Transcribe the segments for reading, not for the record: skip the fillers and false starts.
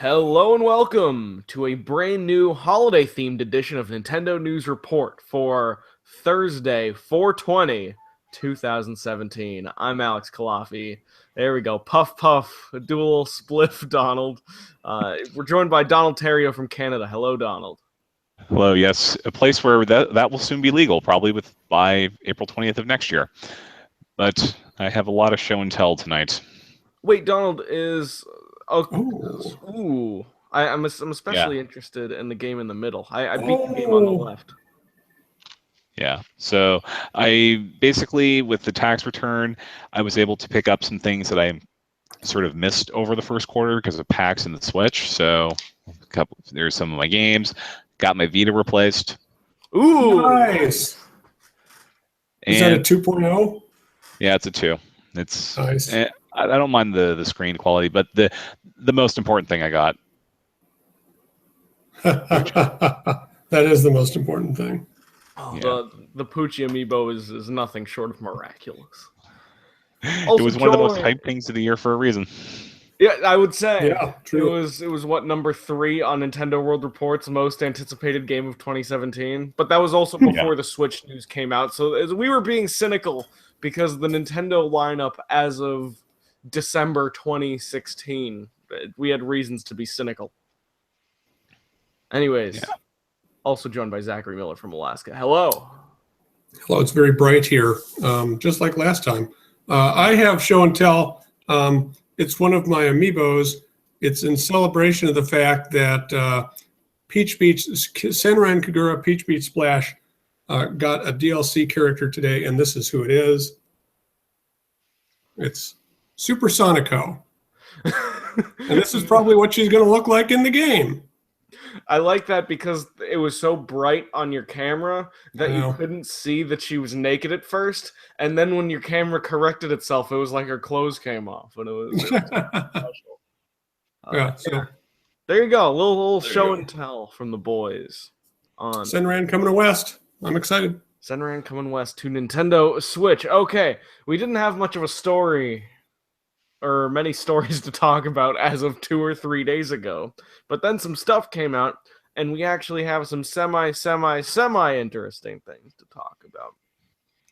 Hello and welcome to a brand new holiday-themed edition of Nintendo News Report for Thursday, 4/20, 2017. I'm Alex Kalafi. There we go. Puff, puff, a dual spliff, Donald. We're joined by Donald Terrio from Canada. Hello, Donald. Hello, yes, a place where that will soon be legal, probably by April 20th of next year. But I have a lot of show and tell tonight. Wait, Donald is... I'm especially Yeah. interested in the game in the middle. I beat the game on the left. Yeah. So I basically, with the tax return, I was able to pick up some things that I sort of missed over the first quarter because of packs in the Switch. So there's some of my games. Got my Vita replaced. Ooh, nice. Is that a 2.0? Yeah, it's a 2. It's nice. I don't mind the screen quality, but the most important thing I got. That is the most important thing. Oh, yeah. The Poochie amiibo is nothing short of miraculous. Also, it was one of the most hyped things of the year for a reason. Yeah, I would say. Yeah, true. It was what, number 3 on Nintendo World Report's most anticipated game of 2017. But that was also before the Switch news came out. So as we were being cynical because the Nintendo lineup as of December 2016, we had reasons to be cynical. Anyways, also joined by Zachary Miller from Alaska. Hello. Hello, it's very bright here, just like last time. I have show and tell. It's one of my amiibos. It's in celebration of the fact that Peach Beach, Senran Kagura Peach Beach Splash got a DLC character today, and this is who it is. It's Super Sonico. And this is probably what she's going to look like in the game. I like that because it was so bright on your camera that you couldn't see that she was naked at first, and then when your camera corrected itself, it was like her clothes came off, and it was special. So there you go, a little show and tell from the boys on Senran coming west. I'm excited. Senran coming west to Nintendo Switch. Okay, we didn't have much of a story or many stories to talk about as of 2 or 3 days ago. But then some stuff came out, and we actually have some semi-interesting things to talk about.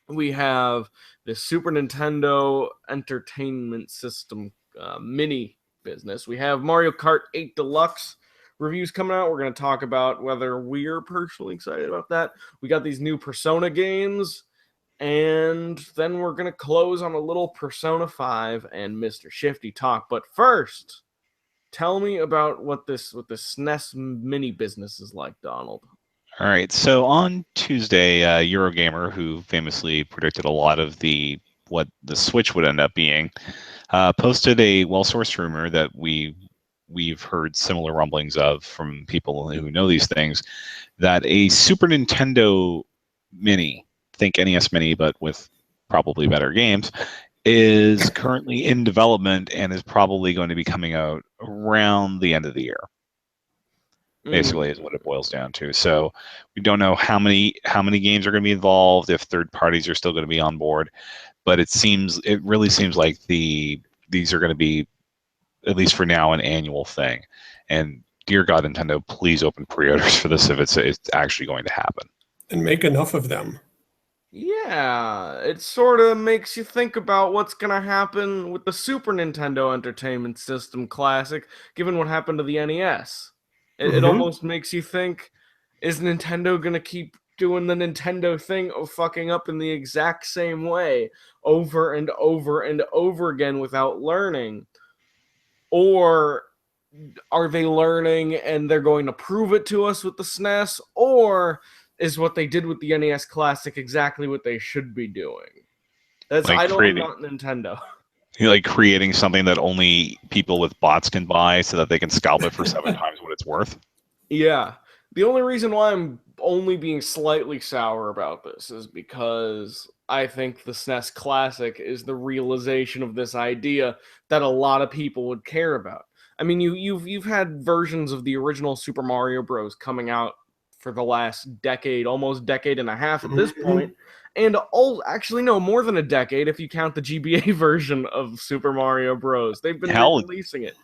We have the Super Nintendo Entertainment System mini business. We have Mario Kart 8 Deluxe reviews coming out. We're going to talk about whether we're personally excited about that. We got these new Persona games. And then we're going to close on a little Persona 5 and Mr. Shifty talk. But first, tell me about what this SNES mini business is like, Donald. All right. So on Tuesday, Eurogamer, who famously predicted a lot of what the Switch would end up being, posted a well-sourced rumor that we've heard similar rumblings of from people who know these things, that a Super Nintendo Mini, think NES Mini, but with probably better games, is currently in development and is probably going to be coming out around the end of the year. Basically, is what it boils down to. So we don't know how many games are going to be involved, if third parties are still going to be on board, but it really seems like these are going to be, at least for now, an annual thing. And dear God, Nintendo, please open pre-orders for this if it's actually going to happen. And make enough of them. Yeah, it sort of makes you think about what's going to happen with the Super Nintendo Entertainment System Classic, given what happened to the NES. It almost makes you think, is Nintendo going to keep doing the Nintendo thing of fucking up in the exact same way over and over and over again without learning? Or are they learning and they're going to prove it to us with the SNES? Or is what they did with the NES Classic exactly what they should be doing? That's like I'm not Nintendo. You're like creating something that only people with bots can buy so that they can scalp it for 7 times what it's worth. Yeah. The only reason why I'm only being slightly sour about this is because I think the SNES Classic is the realization of this idea that a lot of people would care about. I mean, you've had versions of the original Super Mario Bros. Coming out for the last decade, almost decade and a half at this point. And actually, no, more than a decade if you count the GBA version of Super Mario Bros. They've been releasing it.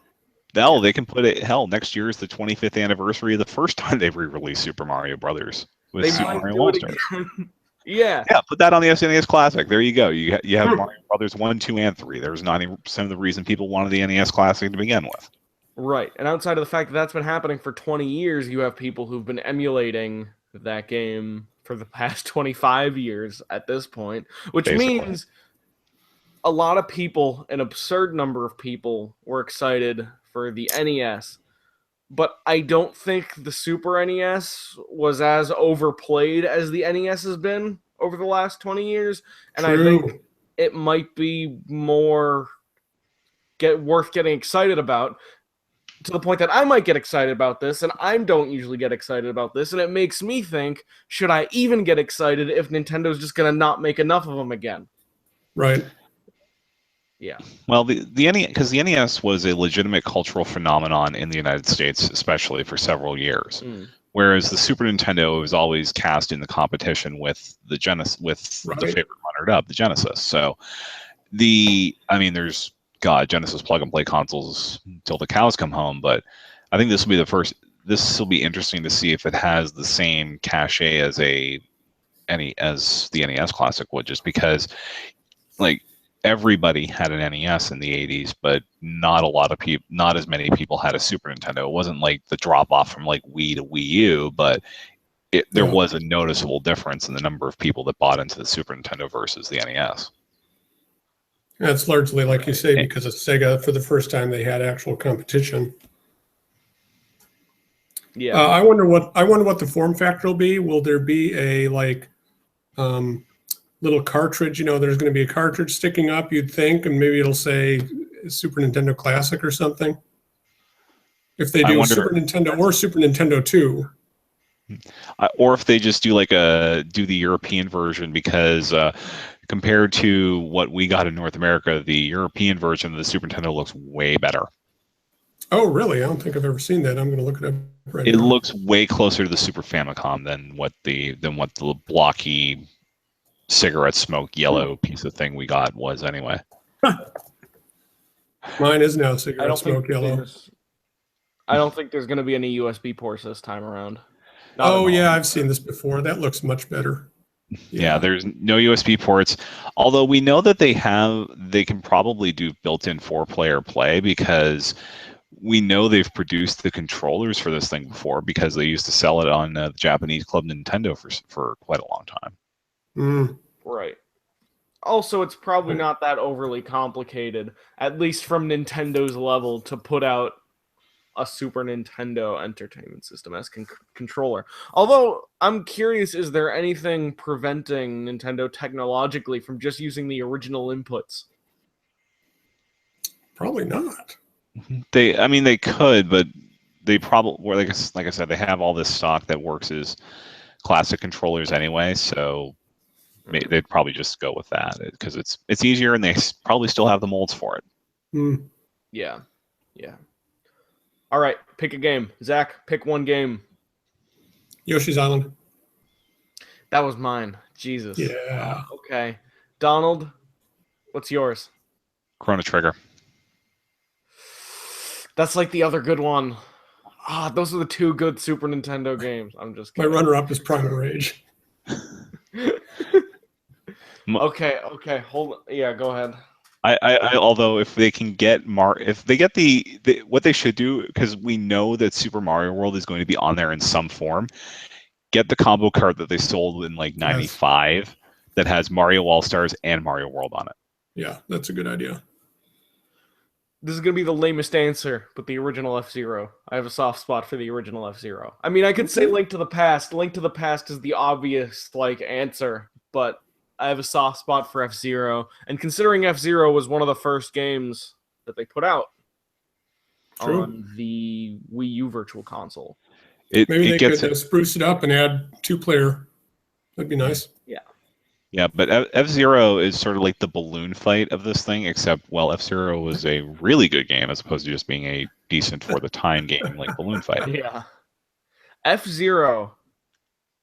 Hell, they can put it. Hell, next year is the 25th anniversary of the first time they re-released Super Mario Brothers with They Super might Mario do All it Stars. again. Yeah. Yeah, put that on the SNES Classic. There you go. You have Mario Brothers 1, 2, and 3. There's 90% of the reason people wanted the NES Classic to begin with. Right. And outside of the fact that that's been happening for 20 years, you have people who've been emulating that game for the past 25 years at this point, which Basically. means a lot of people, an absurd number of people, were excited for the NES. But I don't think the Super NES was as overplayed as the NES has been over the last 20 years. And I think True. it might be more worth getting excited about, to the point that I might get excited about this, and I don't usually get excited about this, and it makes me think, should I even get excited if Nintendo's just going to not make enough of them again? Right. Yeah. Well, the NES, because the NES was a legitimate cultural phenomenon in the United States, especially for several years. Whereas the Super Nintendo was always cast in the competition with the Genesis, with the favorite runner-up, the Genesis. So there's Genesis plug-and-play consoles until the cows come home, but I think this will be the first. This will be interesting to see if it has the same cachet as the NES Classic would, just because, like, everybody had an NES in the 80s, but not as many people had a Super Nintendo. It wasn't like the drop off from like Wii to Wii U, but there was a noticeable difference in the number of people that bought into the Super Nintendo versus the NES. That's largely, like you say, because it's Sega. For the first time, they had actual competition. Yeah. I wonder what the form factor will be. Will there be a little cartridge? There's going to be a cartridge sticking up, you'd think, and maybe it'll say Super Nintendo Classic or something. If they do Super Nintendo or Super Nintendo 2. Or if they just do the European version, because compared to what we got in North America, the European version of the Super Nintendo looks way better. Oh, really? I don't think I've ever seen that. I'm going to look it up right now. It looks way closer to the Super Famicom than what the blocky cigarette smoke yellow piece of thing we got was anyway. Mine is now cigarette smoke yellow. I don't think there's going to be any USB ports this time around. I've seen this before. That looks much better. Yeah, there's no USB ports. Although we know that they can probably do built-in 4-player play, because we know they've produced the controllers for this thing before, because they used to sell it on the Japanese Club Nintendo for quite a long time. Right. Also, it's probably not that overly complicated, at least from Nintendo's level, to put out a Super Nintendo Entertainment System as controller. Although, I'm curious, is there anything preventing Nintendo technologically from just using the original inputs? Probably not. They could, but they probably, like I said, they have all this stock that works as classic controllers anyway, so they'd probably just go with that because it's easier, and they probably still have the molds for it. Yeah. All right, pick a game. Zach, pick one game. Yoshi's Island. That was mine. Jesus. Yeah. Okay. Donald, what's yours? Chrono Trigger. That's like the other good one. Those are the two good Super Nintendo games. I'm just kidding. My runner-up is Primal Rage. Okay. Hold on. Yeah, go ahead. Although if they can get if they get what they should do, because we know that Super Mario World is going to be on there in some form, get the combo card that they sold in like 95 that has Mario All-Stars and Mario World on it. Yeah, that's a good idea. This is going to be the lamest answer, but the original F-Zero. I have a soft spot for the original F-Zero. I mean, I could say Link to the Past. Link to the Past is the obvious answer, but I have a soft spot for F-Zero. And considering F-Zero was one of the first games that they put out on the Wii U Virtual Console. Maybe they could spruce it up and add 2-player. That'd be nice. Yeah, but F-Zero is sort of like the balloon fight of this thing, except, F-Zero was a really good game as opposed to just being a decent for the time game like Balloon Fight. Yeah. F-Zero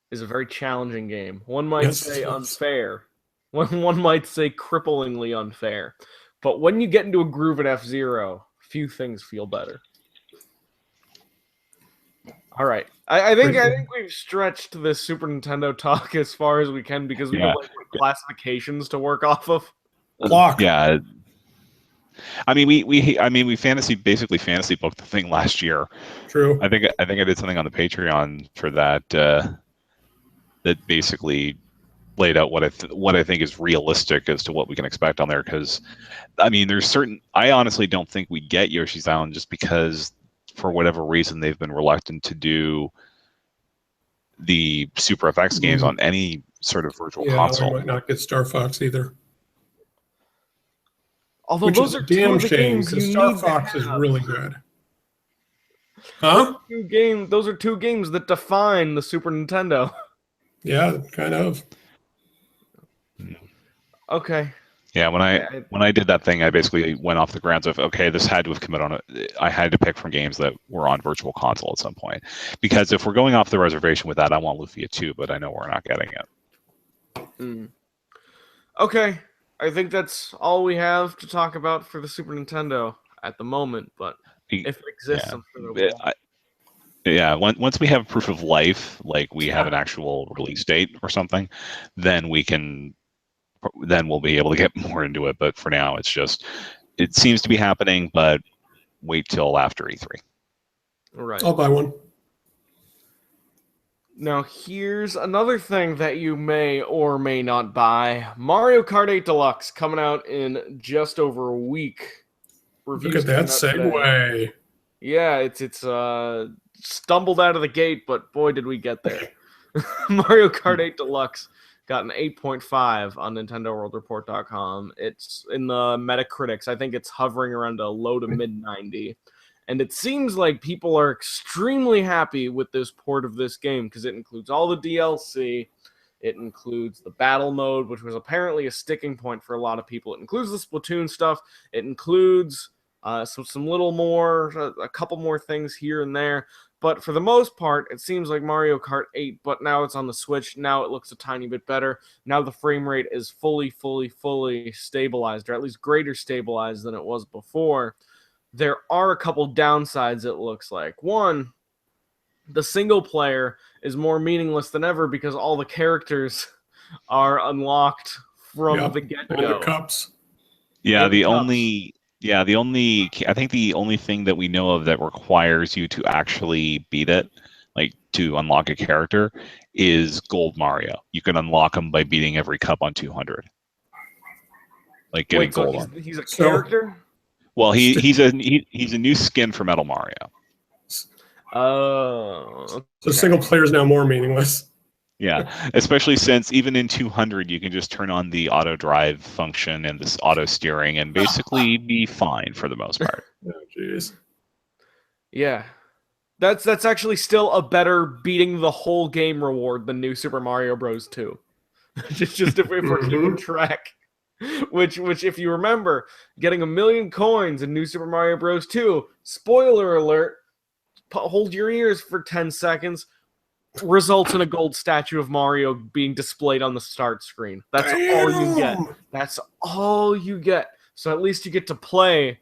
is a very challenging game. One might say unfair. One might say cripplingly unfair. But when you get into a groove at F-Zero, few things feel better. All right. I think we've stretched this Super Nintendo talk as far as we can because we have like classifications to work off of. Block. Yeah. I mean, we basically fantasy booked the thing last year. True. I think I did something on the Patreon for that that basically laid out what I think is realistic as to what we can expect on there. Because I mean, I honestly don't think we get Yoshi's Island just because for whatever reason they've been reluctant to do the Super FX games on any sort of virtual console. We might not get Star Fox either. Although Which those is are a two damn of the shame games you because Star need Fox to is have. really good. Huh? Those are two games that define the Super Nintendo. Yeah, kind of. Okay. Yeah, when I did that thing, I basically went off the grounds of, okay, this had to have come out on I had to pick from games that were on Virtual Console at some point, because if we're going off the reservation with that, I want Lufia 2, but I know we're not getting it. Okay, I think that's all we have to talk about for the Super Nintendo at the moment. But if it exists, I'm sure there will. Once we have proof of life, like we have an actual release date or something, then we'll be able to get more into it. But for now, it seems to be happening, but wait till after E3. Right. I'll buy one. Now, here's another thing that you may or may not buy. Mario Kart 8 Deluxe coming out in just over a week. Look at that segue. Yeah, it's stumbled out of the gate, but boy, did we get there. Mario Kart 8 Deluxe got an 8.5 on NintendoWorldReport.com. It's in the Metacritics. I think it's hovering around a low to mid 90. And it seems like people are extremely happy with this port of this game because it includes all the DLC. It includes the battle mode, which was apparently a sticking point for a lot of people. It includes the Splatoon stuff. It includes some little more, a couple more things here and there. But for the most part, it seems like Mario Kart 8, but now it's on the Switch. Now it looks a tiny bit better. Now the frame rate is fully stabilized, or at least greater stabilized than it was before. There are a couple downsides, it looks like. One, the single player is more meaningless than ever because all the characters are unlocked from the get-go. The cups. Yeah, I think the only thing that we know of that requires you to actually beat it, like to unlock a character, is Gold Mario. You can unlock him by beating every cup on 200. Like getting gold on. He's a character? Well, he's a new skin for Metal Mario. Oh. Okay. So single player is now more meaningless. Yeah, especially since even in 200 you can just turn on the auto drive function and this auto steering and basically be fine for the most part. Oh, jeez. Yeah. That's actually still a better beating the whole game reward than New Super Mario Bros. 2. just if we're keeping track. Which, if you remember, getting 1,000,000 coins in New Super Mario Bros. 2, spoiler alert, hold your ears for 10 seconds, results in a gold statue of Mario being displayed on the start screen. That's all you get. That's all you get. So at least you get to play,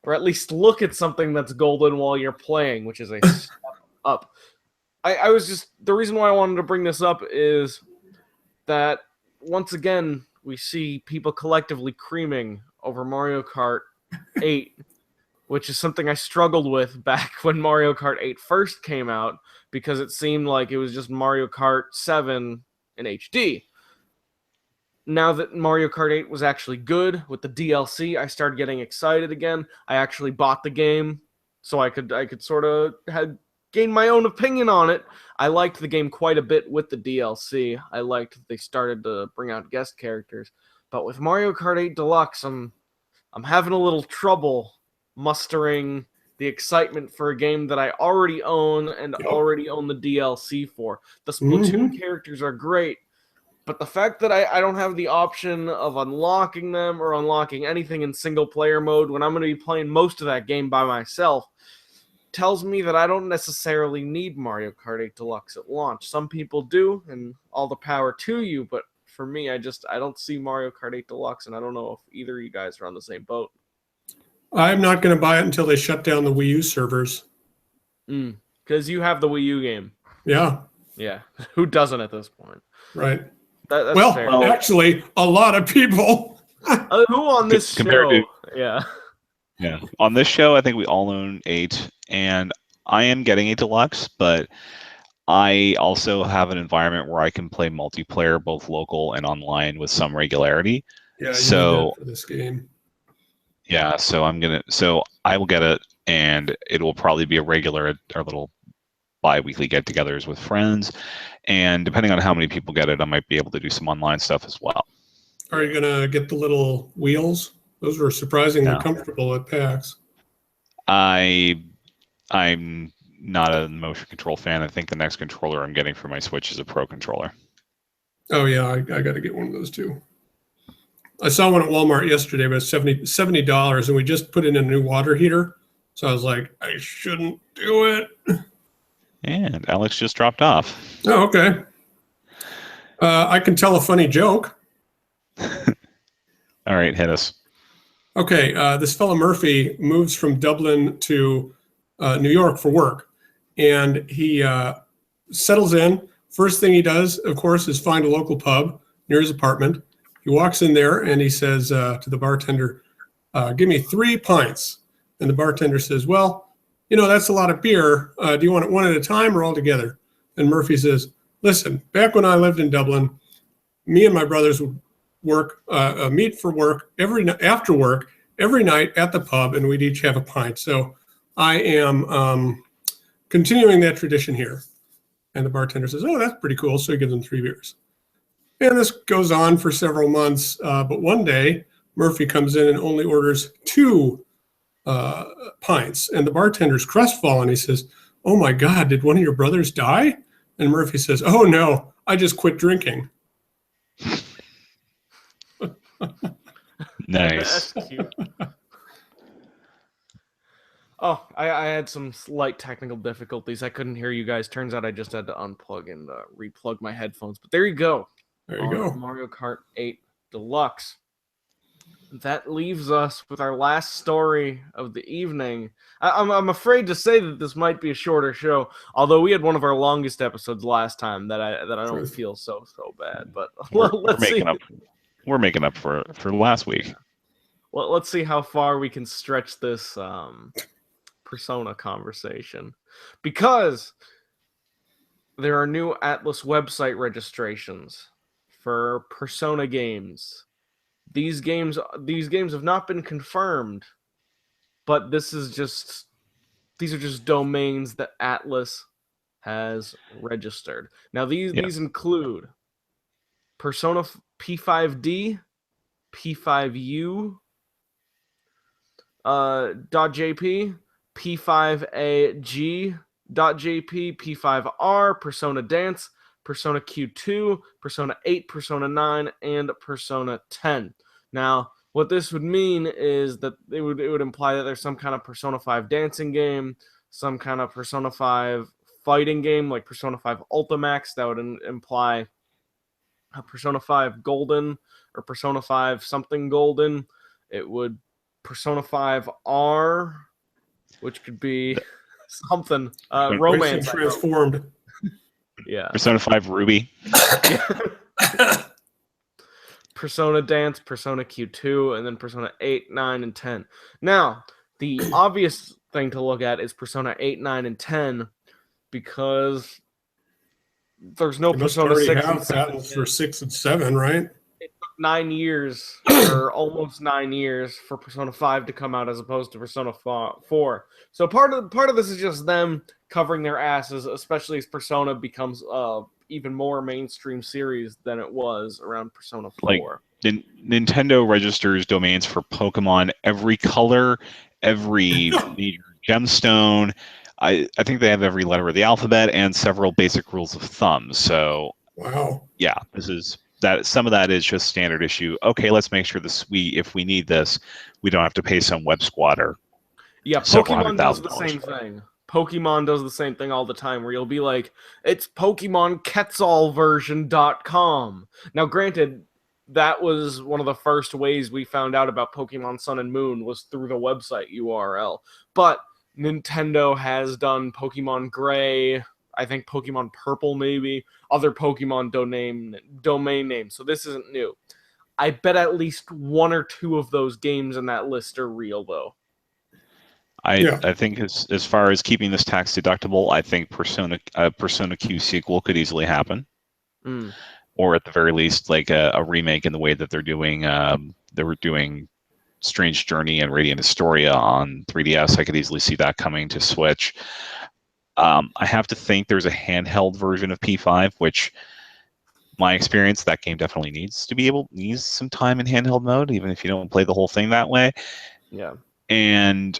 or at least look at something that's golden while you're playing, which is a step up. The reason why I wanted to bring this up is that, once again, we see people collectively creaming over Mario Kart 8, which is something I struggled with back when Mario Kart 8 first came out, because it seemed like it was just Mario Kart 7 in HD. Now that Mario Kart 8 was actually good with the DLC, I started getting excited again. I actually bought the game so I could sort of gain my own opinion on it. I liked the game quite a bit with the DLC. I liked that they started to bring out guest characters. But with Mario Kart 8 Deluxe, I'm having a little trouble mustering the excitement for a game that I already own and already own the DLC for. The Splatoon characters are great, but the fact that I don't have the option of unlocking them or unlocking anything in single player mode when I'm going to be playing most of that game by myself tells me that I don't necessarily need Mario Kart 8 Deluxe at launch. Some people do, and all the power to you, but for me, I don't see Mario Kart 8 Deluxe, and I don't know if either of you guys are on the same boat. I'm not going to buy it until they shut down the Wii U servers. because you have the Wii U game. Yeah, Yeah, who doesn't at this point? right. That's Well, fair. actually, a lot of people. Who on this Compared show? to- Yeah. Yeah. On this show, I think we all own 8, and I am getting a Deluxe, but I also have an environment where I can play multiplayer, both local and online, with some regularity. Yeah, you need So that for this game. yeah, so I will get it, and it will probably be a regular, our little bi-weekly get-togethers with friends, and depending on how many people get it, I might be able to do some online stuff as well. Are you gonna get the little wheels? Those were surprisingly No. comfortable at PAX. I'm not a motion control fan. I think the next controller I'm getting for my Switch is a Pro controller. Oh yeah, I got to get one of those too. I saw one at Walmart yesterday, but it's $70, and we just put in a new water heater. So I was like, I shouldn't do it. And Alex just dropped off. Oh, okay. I can tell a funny joke. All right, hit us. Okay, this fellow Murphy moves from Dublin to New York for work, and he settles in. First thing he does, of course, is find a local pub near his apartment. He walks in there and he says to the bartender, "Give me 3 pints." And the bartender says, "Well, that's a lot of beer. Do you want it one at a time or all together?" And Murphy says, "Listen, back when I lived in Dublin, me and my brothers would meet for work after work every night at the pub, and we'd each have a pint. So I am continuing that tradition here." And the bartender says, "Oh, that's pretty cool." So he gives them 3 beers. And this goes on for several months. But one day, Murphy comes in and only orders 2 pints. And the bartender's crestfallen. He says, "Oh my God, did one of your brothers die?" And Murphy says, "Oh no, I just quit drinking." Nice. That's cute. Oh, I had some slight technical difficulties. I couldn't hear you guys. Turns out I just had to unplug and replug my headphones. But there you go. There you go. Mario Kart 8 Deluxe. That leaves us with our last story of the evening. I'm afraid to say that this might be a shorter show, although we had one of our longest episodes last time. That I don't feel so bad. But let's see. We're making up for last week. Well, let's see how far we can stretch this Persona conversation, because there are new Atlas website registrations for Persona games. These games have not been confirmed, but these are just domains that Atlas has registered. Now these include Persona P5D, P5U, .jp, P5AG.jp, P5R, Persona Dance, Persona Q2, Persona 8, Persona 9, and Persona 10. Now, what this would mean is that it would imply that there's some kind of Persona 5 dancing game, some kind of Persona 5 fighting game like Persona 5 Ultimax. That would imply a Persona 5 Golden or Persona 5 something Golden. It would Persona 5 R, which could be something romance Transformed. Yeah. Persona 5 Ruby. Persona Dance, Persona Q2, and then Persona 8, 9, and 10. Now, the obvious thing to look at is Persona 8, 9, and 10, because there's no Persona 6 and 7. Patents for 6 and 7, right? It took 9 years, or almost 9 years, for Persona 5 to come out as opposed to Persona 4. So part of this is just them covering their asses, especially as Persona becomes even more mainstream series than it was around Persona 4. Like, Nintendo registers domains for Pokemon every color, every major gemstone. I think they have every letter of the alphabet and several basic rules of thumb. So wow, yeah, this is that. Some of that is just standard issue. Okay, let's make sure if we need this, we don't have to pay some web squatter. Yeah, Pokemon does the same thing. Pokemon does the same thing all the time, where you'll be like, it's PokemonQuetzalVersion.com. Now, granted, that was one of the first ways we found out about Pokemon Sun and Moon was through the website URL. But Nintendo has done Pokemon Gray, I think Pokemon Purple, maybe other Pokemon domain names. So this isn't new. I bet at least one or two of those games in that list are real, though. I think as far as keeping this tax deductible, I think Persona Q sequel could easily happen, or at the very least, like a remake in the way that they were doing Strange Journey and Radiant Historia on 3DS. I could easily see that coming to Switch. I have to think there's a handheld version of P5, which my experience, that game definitely needs some time in handheld mode, even if you don't play the whole thing that way. Yeah. And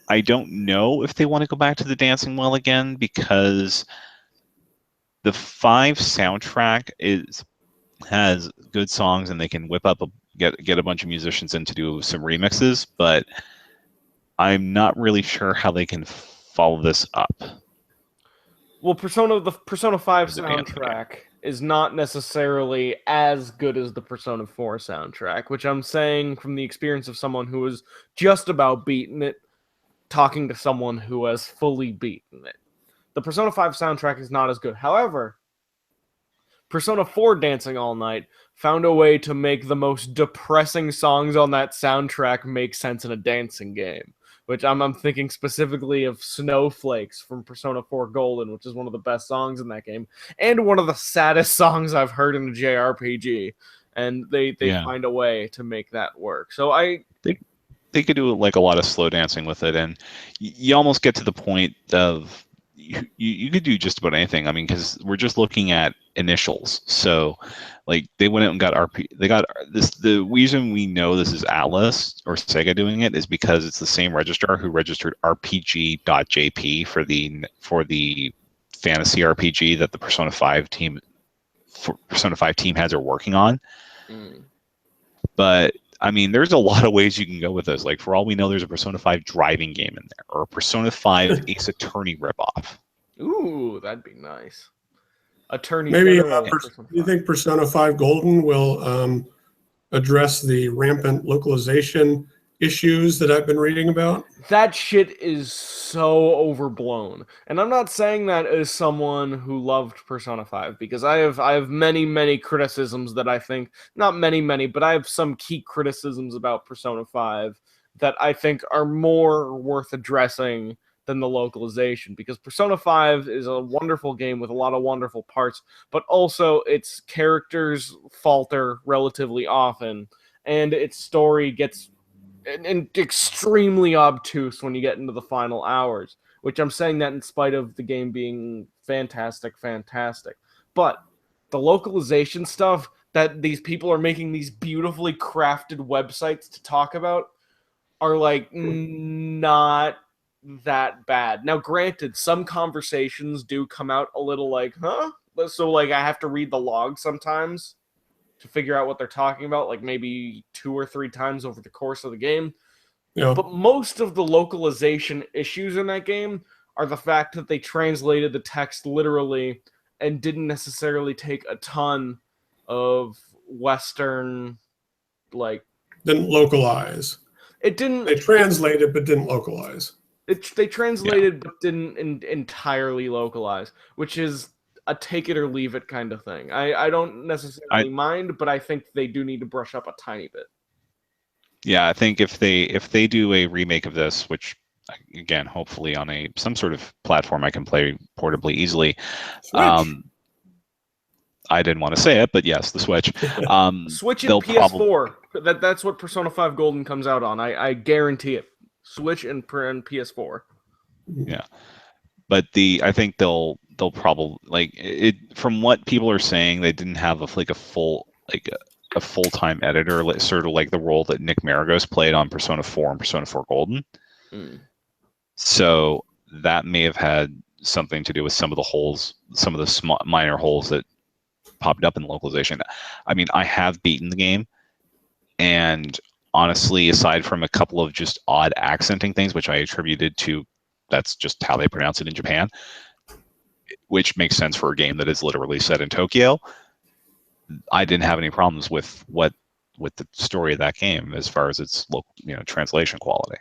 I don't know if they want to go back to the dancing well again, because the 5 soundtrack has good songs, and they can whip up get a bunch of musicians in to do some remixes, but I'm not really sure how they can follow this up. Well, the Persona 5 soundtrack is not necessarily as good as the Persona 4 soundtrack, which I'm saying from the experience of someone who was just about beaten it, talking to someone who has fully beaten it. The Persona 5 soundtrack is not as good. However, Persona 4 Dancing All Night found a way to make the most depressing songs on that soundtrack make sense in a dancing game. Which I'm thinking specifically of Snowflakes from Persona 4 Golden, which is one of the best songs in that game, and one of the saddest songs I've heard in a JRPG. And they find a way to make that work. So they could do like a lot of slow dancing with it, and you almost get to the point of you could do just about anything. I mean, because we're just looking at initials. So, like, they went out and got RP. They got this. The reason we know this is Atlas or Sega doing it is because it's the same registrar who registered RPG.jp for the fantasy RPG that the Persona 5 team heads are working on. But I mean, there's a lot of ways you can go with this. Like, for all we know, there's a Persona 5 driving game in there, or a Persona 5 Ace Attorney ripoff. Ooh, that'd be nice. Attorney Maybe General. do you think Persona 5 Golden will address the rampant localization issues that I've been reading about? That shit is so overblown. And I'm not saying that as someone who loved Persona 5, because I have many criticisms that I think, not many, but I have some key criticisms about Persona 5 that I think are more worth addressing than the localization, because Persona 5 is a wonderful game with a lot of wonderful parts, but also its characters falter relatively often, and its story gets extremely obtuse when you get into the final hours, which I'm saying that in spite of the game being fantastic. But the localization stuff that these people are making these beautifully crafted websites to talk about are like not that bad. Now, granted, some conversations do come out a little like, huh? So like I have to read the log sometimes to figure out what they're talking about, like maybe 2 or 3 times over the course of the game. Yeah. But most of the localization issues in that game are the fact that they translated the text literally and didn't necessarily take a ton of Western, like... Didn't localize. It didn't... They translated, but didn't localize. They translated, but didn't entirely localize, which is a take it or leave it kind of thing. I don't necessarily mind, but I think they do need to brush up a tiny bit. Yeah, I think if they do a remake of this, which again, hopefully on some sort of platform I can play portably easily. Switch. I didn't want to say it, but yes, the Switch. Switch and PS4. That's what Persona 5 Golden comes out on. I guarantee it. Switch and PS4. Yeah, but I think they'll probably, like, it. From what people are saying, they didn't have a full-time editor, sort of like the role that Nick Maragos played on Persona 4 and Persona 4 Golden. So that may have had something to do with some of the holes, some of the minor holes that popped up in localization. I mean, I have beaten the game, and honestly, aside from a couple of just odd accenting things, which I attributed to, that's just how they pronounce it in Japan, which makes sense for a game that is literally set in Tokyo, I didn't have any problems with the story of that game as far as its local, translation quality.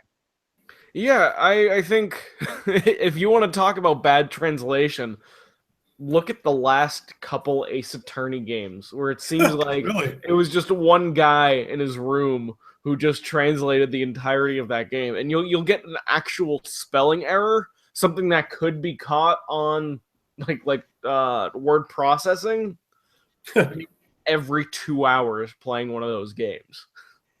Yeah, I think if you want to talk about bad translation, look at the last couple Ace Attorney games where it seems like Really? it was just one guy in his room who just translated the entirety of that game, and you'll get an actual spelling error, something that could be caught on word processing every 2 hours playing one of those games.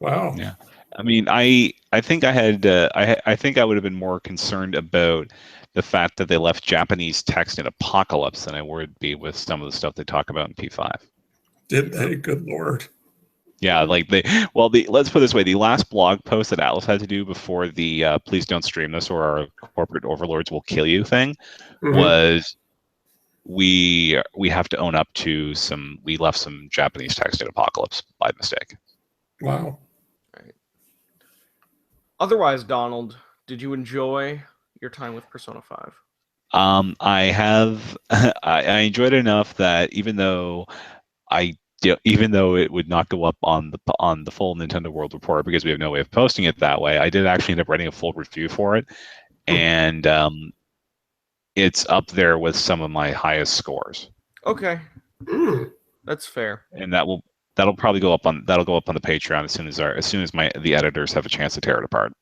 Wow. Yeah, I mean, I think I had I think I would have been more concerned about the fact that they left Japanese text in Apocalypse than I would be with some of the stuff they talk about in P5. Did they? Good Lord. Yeah, like the let's put it this way: the last blog post that Atlas had to do before the "please don't stream this or our corporate overlords will kill you" thing Hmm. was we have to own up to we left some Japanese text in Apocalypse by mistake. Wow. Right. Otherwise, Donald, did you enjoy your time with Persona 5? I have I enjoyed it enough that even though it would not go up on the full Nintendo World Report because we have no way of posting it that way, I did actually end up writing a full review for it, and it's up there with some of my highest scores. Okay, Mm. that's fair. And that'll probably go up on the Patreon as soon as the editors have a chance to tear it apart.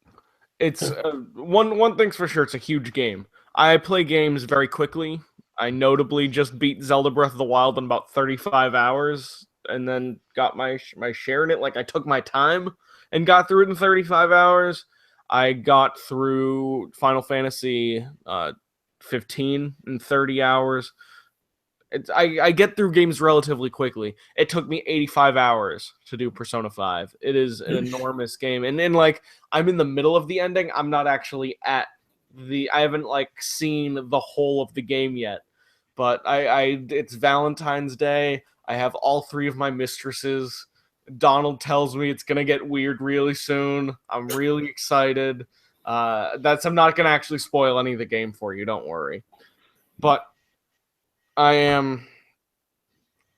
It's one thing's for sure. It's a huge game. I play games very quickly. I notably just beat Zelda Breath of the Wild in about 35 hours, and then got my share in it. Like I took my time and got through it in 35 hours. I got through Final Fantasy 15 in 30 hours. I get through games relatively quickly. It took me 85 hours to do Persona 5. It is an enormous game. And then like I'm in the middle of the ending. I'm not actually at I haven't like seen the whole of the game yet. But I it's Valentine's Day. I have all three of my mistresses. Donald tells me it's gonna get weird really soon. I'm really excited. I'm not gonna actually spoil any of the game for you, don't worry. But I am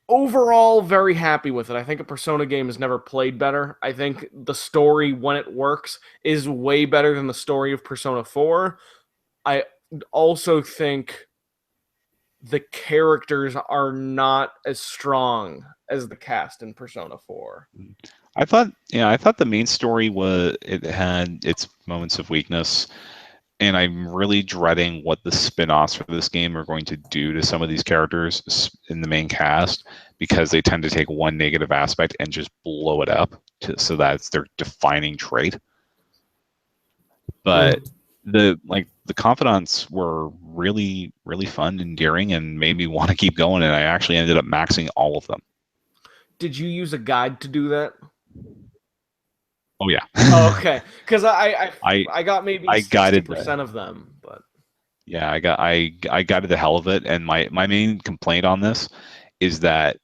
overall very happy with it. I think a Persona game has never played better. I think the story, when it works, is way better than the story of Persona 4. I also think the characters are not as strong as the cast in Persona 4. I thought the main story it had its moments of weakness, and I'm really dreading what the spin-offs for this game are going to do to some of these characters in the main cast, because they tend to take one negative aspect and just blow it up so that it's their defining trait. But the confidants were really, really fun, endearing, and made me want to keep going, and I actually ended up maxing all of them. Did you use a guide to do that? Oh yeah. Oh, okay, because I got maybe I guided 60% of them, but yeah, I guided the hell of it, and my main complaint on this is that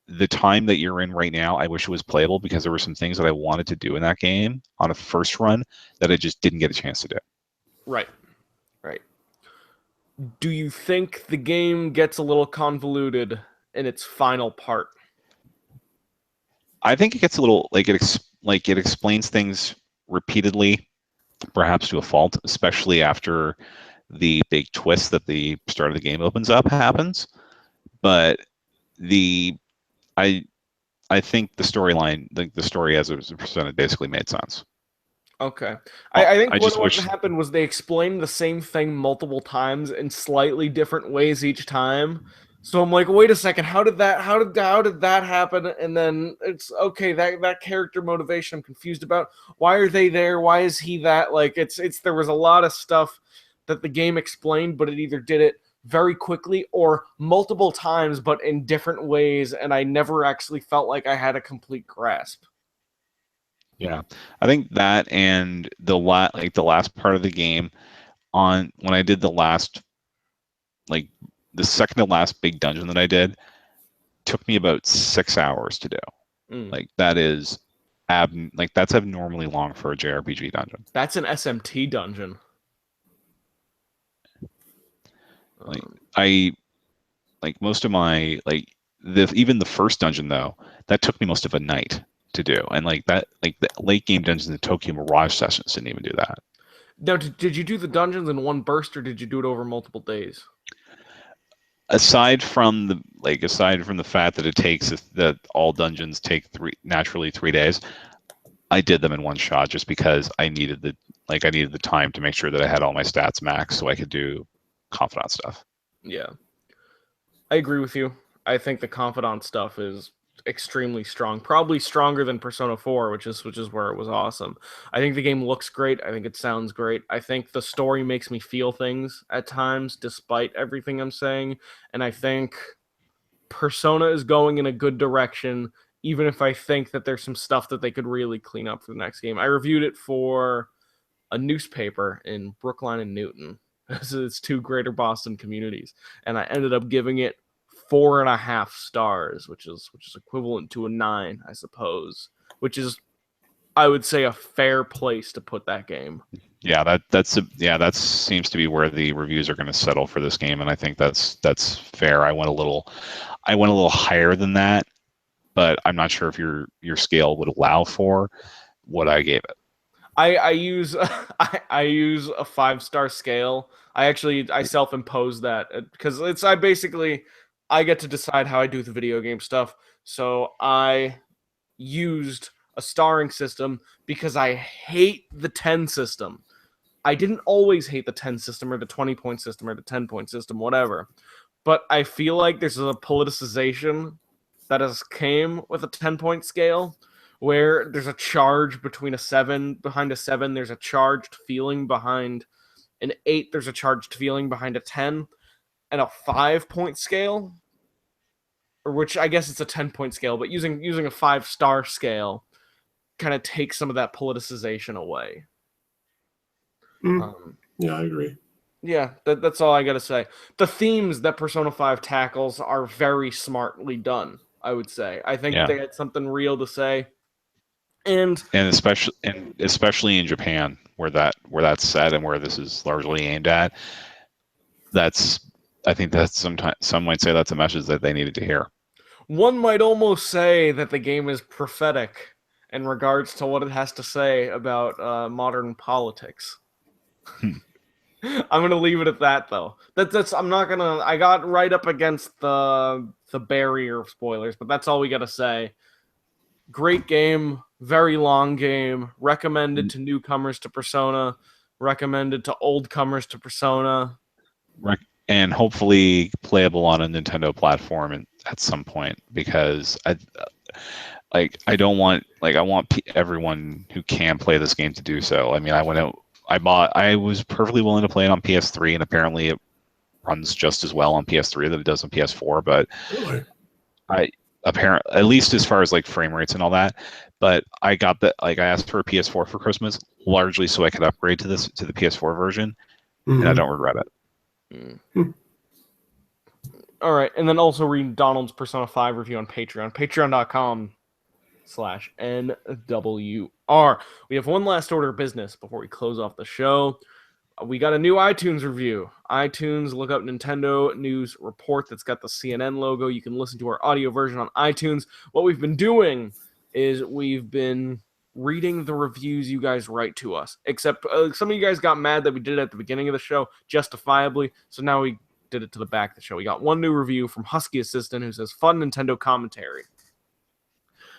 the time that you're in right now, I wish it was playable, because there were some things that I wanted to do in that game on a first run that I just didn't get a chance to do. right, right. Do you think the game gets a little convoluted in its final part? I think it gets a little it explains things repeatedly, perhaps to a fault, especially after the big twist that the start of the game opens up happens. But the I I think the storyline, the story as it was presented, basically made sense. Okay. I think I just what wish. happened was they explained the same thing multiple times in slightly different ways each time. So I'm like, wait a second, how did that happen? And then it's okay, that character motivation I'm confused about. Why are they there? Why is he that? Like it's there was a lot of stuff that the game explained, but it either did it very quickly or multiple times, but in different ways, and I never actually felt like I had a complete grasp. Yeah, I think that, and the last part of the game, on when I did like the second to last big dungeon that I did, took me about 6 hours to do. Mm. Like that's abnormally long for a JRPG dungeon. That's an SMT dungeon. Like I like most of my even the first dungeon though, that took me most of a night to do, and the late game dungeons in Tokyo Mirage Sessions didn't even do that. Now, did you do the dungeons in one burst, or did you do it over multiple days? Aside from the fact that it takes that all dungeons take naturally 3 days, I did them in one shot just because I needed the time to make sure that I had all my stats maxed so I could do confidant stuff. Yeah, I agree with you. I think the confidant stuff is extremely strong, probably stronger than Persona 4, which is where it was awesome. I think the game looks great. I think it sounds great. I think the story makes me feel things at times, despite everything I'm saying, and I think Persona is going in a good direction, even if I think that there's some stuff that they could really clean up for the next game. I reviewed it for a newspaper in Brookline and Newton. It's two greater Boston communities, and I ended up giving it 4.5 stars, which is equivalent to a 9, I suppose. Which is, I would say, a fair place to put that game. Yeah, that seems to be where the reviews are going to settle for this game, and I think that's fair. I went a little higher than that, but I'm not sure if your scale would allow for what I gave it. I use I use a 5-star scale. I self-impose that because I get to decide how I do the video game stuff. So I used a starring system because I hate the 10 system. I didn't always hate the 10 system or the 20-point system or the 10-point system, whatever. But I feel like there's a politicization that has came with a 10-point scale where there's a charge behind a 7, there's a charged feeling behind an 8, there's a charged feeling behind a 10, and a 5-point scale, or which I guess it's a 10-point scale, but using a 5-star scale kind of takes some of that politicization away. Yeah, I agree. Yeah, that's all I gotta say. The themes that Persona 5 tackles are very smartly done, I would say. I think they had something real to say. And especially in Japan, where that's set and where this is largely aimed at, I think that's some might say that's a message that they needed to hear. One might almost say that the game is prophetic in regards to what it has to say about modern politics. I'm gonna leave it at that, though. I'm not gonna. I got right up against the barrier of spoilers, but that's all we gotta say. Great game, very long game. Recommended to newcomers to Persona. Recommended to old comers to Persona. And hopefully playable on a Nintendo platform at some point, because I want everyone who can play this game to do so. I mean, I was perfectly willing to play it on PS3, and apparently it runs just as well on PS3 that it does on PS4. But Really? at least as far as like frame rates and all that. But I got that, I asked for a PS4 for Christmas, largely so I could upgrade to the PS4 version, and I don't regret it. All right, and then also read Donald's Persona 5 review on Patreon, patreon.com/NWR. We have one last order of business before we close off the show. We got a new iTunes review. iTunes, look up Nintendo News Report. That's got the CNN logo. You can listen to our audio version on iTunes. What we've been doing is we've been reading the reviews you guys write to us. Except some of you guys got mad that we did it at the beginning of the show, justifiably. So now we did it to the back of the show. We got one new review from Husky Assistant who says, "Fun Nintendo commentary.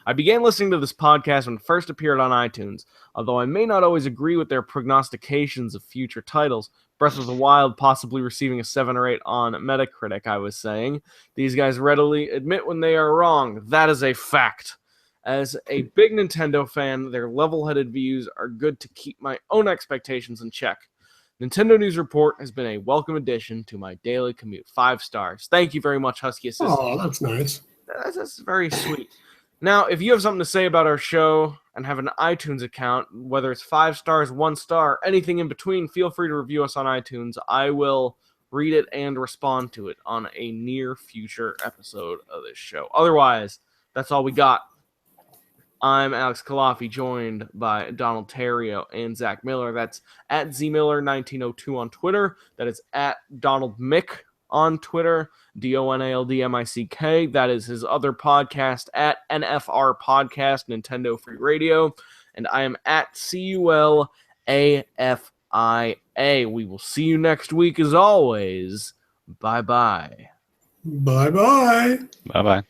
I began listening to this podcast when it first appeared on iTunes. Although I may not always agree with their prognostications of future titles, Breath of the Wild possibly receiving a 7 or 8 on Metacritic, I was saying. These guys readily admit when they are wrong. That is a fact. As a big Nintendo fan, their level-headed views are good to keep my own expectations in check. Nintendo News Report has been a welcome addition to my daily commute. 5 stars. Thank you very much, Husky Assistant." Oh, that's nice. That's very sweet. Now, if you have something to say about our show and have an iTunes account, whether it's 5 stars, 1 star, anything in between, feel free to review us on iTunes. I will read it and respond to it on a near future episode of this show. Otherwise, that's all we got. I'm Alex Kalafi, joined by Donald Terrio and Zach Miller. That's at ZMiller1902 on Twitter. That is at Donald Mick on Twitter, DonaldMick. That is his other podcast at NFR Podcast, Nintendo Free Radio. And I am at CULAFI. We will see you next week as always. Bye-bye. Bye-bye. Bye bye.